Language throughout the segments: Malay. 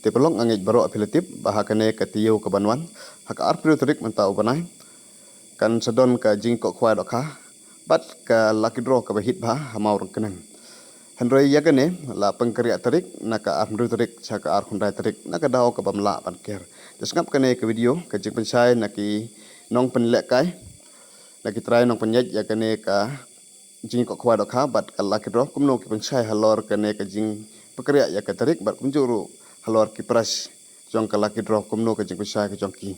Tepelong angit baro apelatif bahakane katiyo kabanwan hak arprio terik mentau banai kan sedon ka jingkok kwai dokha bat ka lucky draw ka bahit bah hamau rong kenang handroi yagane la pengkeriak terik naka arprio terik chaka ar hundai terik naka dau ka bamla panker desngap kane ke video ka jing pensai naki nong penlek kai naki try nong penyet yagane ka jingkok kwai dokha bat ka lucky draw kumno ki pensai halor kane ka jing pekeriak ya ka terik bat kumjuru halor ki pras jong ka lucky draw kumno ka jing pensai ka jong ki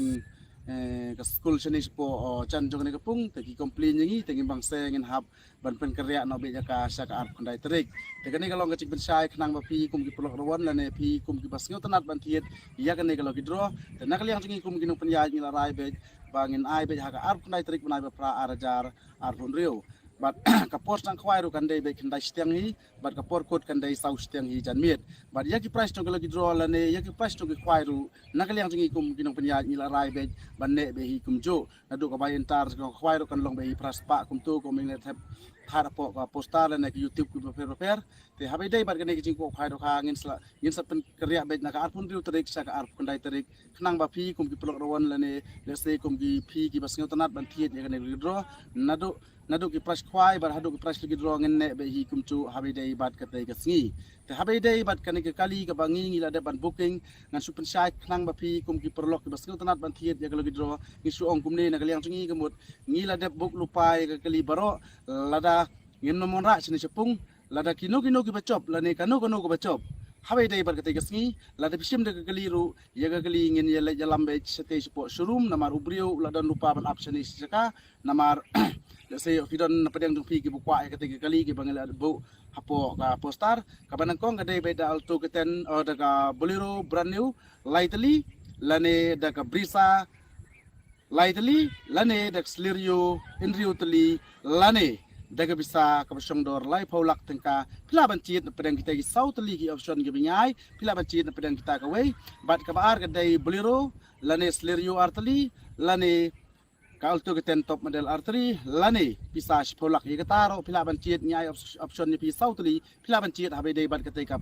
ke school sini po chan jong ne kapung te ki komplain ngi te ngi bang se ngin hab ban pen kerja no be ka sa ka ar kondai terik te kani kalong ka cik ben sai khnang ba pi kum ki polok rawan la ne pi kum ki bas ngau tanat ban tiet ya kani kalong ki draw te nak liang ngi kum ki no pen ya ngi la rai be bangin ai be ha ka ar kondai terik banai ba pra arajar ar pun riu bat kapor sang khwai ru kan dei be khandai stiang hi bat kapor kot kan dei sau stiang hi jan miet bat yaki price tong lagi draw la ne yaki price tong khwai ru nakaliang jingi kum kinong penya ngila rai be ban ne be hi kum jo nadu ka bayin tar khwai ru kan long be hi pras pa kum tu ko ming thep thar po ka postar la ne youtube ku per te habai dei bat kan ne jing ko khwai ru kha ngin sa pen kerja be na ka arpun riu terik sa ka arp kandai terik khnang ba phi kum ki plok rawan la ne le se kum ki phi ki bas ngau tanat ban thiet ya kan ne draw nadu ki pras khwai bar hadu ki pras lagi draw ngin ne be hi kum chu habai dei bat ka te ka sngi te habai dei bat kan ke kali ka bangi ngila de ban booking ngan su pen sai khnang ba phi kum ki perlok ki bas ngau tanat ban thiet ya ka lagi draw ngi su ong kum ne na kaliang chingi kemut ngila de book lupai ka kali baro lada ngin nomon ra sini sepung lada kino ki bacop la ne kano ko bacop habai dei bar ka te ka sngi lada pisim de ka kali ru ya ka kali ngin ya jalam be sete sepo showroom namar ubriu lada lupa ban option ni saka namar se fidon pedang dung pi ki bukwa ya ketika kali ki bangel bu hapo ka postar ka banang kong kadai beda alto keten da ka bolero brand new lightly lane da ka brisa lightly lane da slirio inrio tali lane daga bisa ka dor lai paulak tengka pila bancit na pedang kita ki south li ki option ki binyai pila bancit na pedang kita ka wei bat ka baar kadai bolero lane slirio artali lane Kaltu keten top model artery lane pisa polak ye kataro pila bancit nyai option ni pisau tuli pila bancit habe dei bat kate ka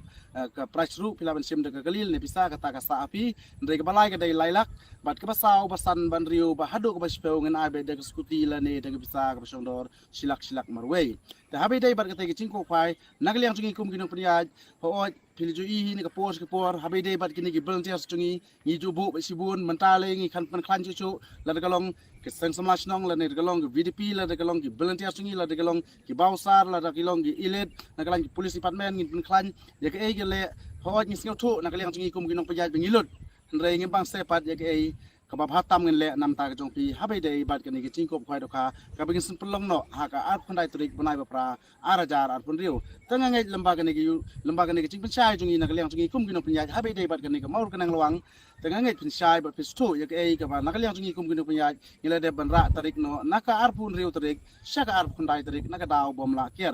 price ru pila bancim de galil ne pisa kata ka sa api ndai ka balai ka dei lailak bat ka basau basan ban riu ba hadu ka baspeu ngan abe de skuti lane de pisa ka dor silak marwei te habe dei bat kate ki cingko phai nagliang chingi kum kinong priaj ho piliju i ni ka pos ka por habe dei bat kini ki volunteer chingi ni jubu sibun mentale ngi kan klan chu la galong ke sang samash nong la ne galong ki VDP la galong ki volunteer sungi la galong ki bausar la galong ki ilet na galong ki police department ngin klan ya ke e le hot ni singo thu na galong sungi kum ginong pajaj bingilut ndre ngin bang sepat ya ke e ka ba hatam ngin le nam ta ka jong pi habai dei bat ke ni ki chingko khwai do kha ka bingin sun pelong no ha ka at pandai turik banai ba pra arajar ar pun riu tanga ngai lembaga ni ki ching pensai jungi na galong sungi kum ginong pajaj habai dei bat ke ni ka maur kanang lawang tengah ngai pensai ba pistu ya ke ka ba nakaliang jungi kum ginong pajaj ngila de ban ra tarik no naka arpun riu tarik saka arpun dai tarik naka daw bom la kier